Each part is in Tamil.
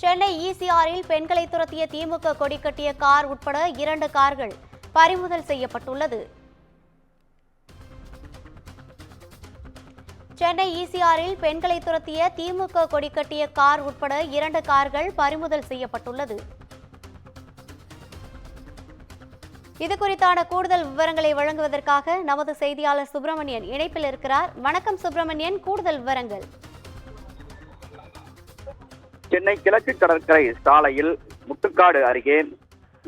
சென்னை ஈசிஆரில் பெண்களை துரத்திய திமுக கொடி கட்டிய கார் உட்பட 2 கார்கள் பறிமுதல் செய்யப்பட்டுள்ளது. சென்னை ஈசிஆரில் பெண்களை துரத்திய திமுக கொடி கட்டிய கார் உட்பட 2 கார்கள் பறிமுதல் செய்யப்பட்டுள்ளது. இதுகுறித்தான கூடுதல் விவரங்களை வழங்குவதற்காக நமது செய்தியாளர் சுப்பிரமணியன் இணைப்பில் இருக்கிறார். வணக்கம் சுப்பிரமணியன், கூடுதல் விவரங்கள். சென்னை கிழக்கு கடற்கரை சாலையில் முட்டுக்காடு அருகே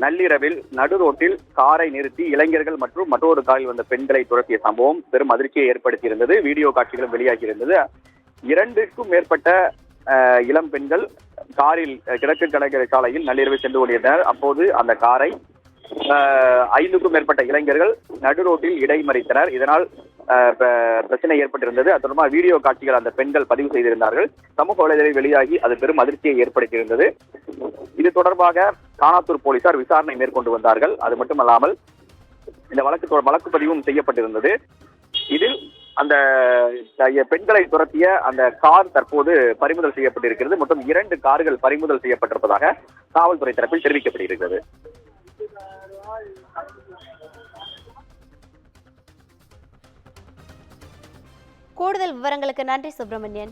நள்ளிரவில் நடு ரோட்டில் காரை நிறுத்தி இளைஞர்கள் மற்றும் மற்றொரு காரில் வந்த பெண்களை துரத்திய சம்பவம் பெரும் அதிர்ச்சியை ஏற்படுத்தியிருந்தது. வீடியோ காட்சிகளும் வெளியாகியிருந்தது. 2க்கும் மேற்பட்ட இளம் பெண்கள் காரில் கிழக்கு கடற்கரை சாலையில் நள்ளிரவில் சென்று கொண்டிருந்தனர். அப்போது அந்த காரை 5க்கும் மேற்பட்ட இளைஞர்கள் நடு ரோட்டில் இடைமறித்தனர். இதனால் பிரச்சனை ஏற்பட்டிருந்தது. அது தொடர்பாக வீடியோ காட்சிகள் அந்த பெண்கள் பதிவு செய்திருந்தார்கள். சமூக வலைதளத்தில் வெளியாகி அது பெரும் அதிர்ச்சியை ஏற்படுத்தியிருந்தது. இது தொடர்பாக கானாத்தூர் போலீசார் விசாரணை மேற்கொண்டு வந்தார்கள். அது மட்டுமல்லாமல் இந்த வழக்கு பதிவும் செய்யப்பட்டிருந்தது. இதில் அந்த பெண்களை துரத்திய அந்த கார் தற்போது பறிமுதல் செய்யப்பட்டிருக்கிறது. மொத்தம் 2 கார்கள் பறிமுதல் செய்யப்பட்டிருப்பதாக காவல்துறை தரப்பில் தெரிவிக்கப்பட்டிருக்கிறது. கூடுதல் விவரங்களுக்கு நன்றி சுப்பிரமணியன்.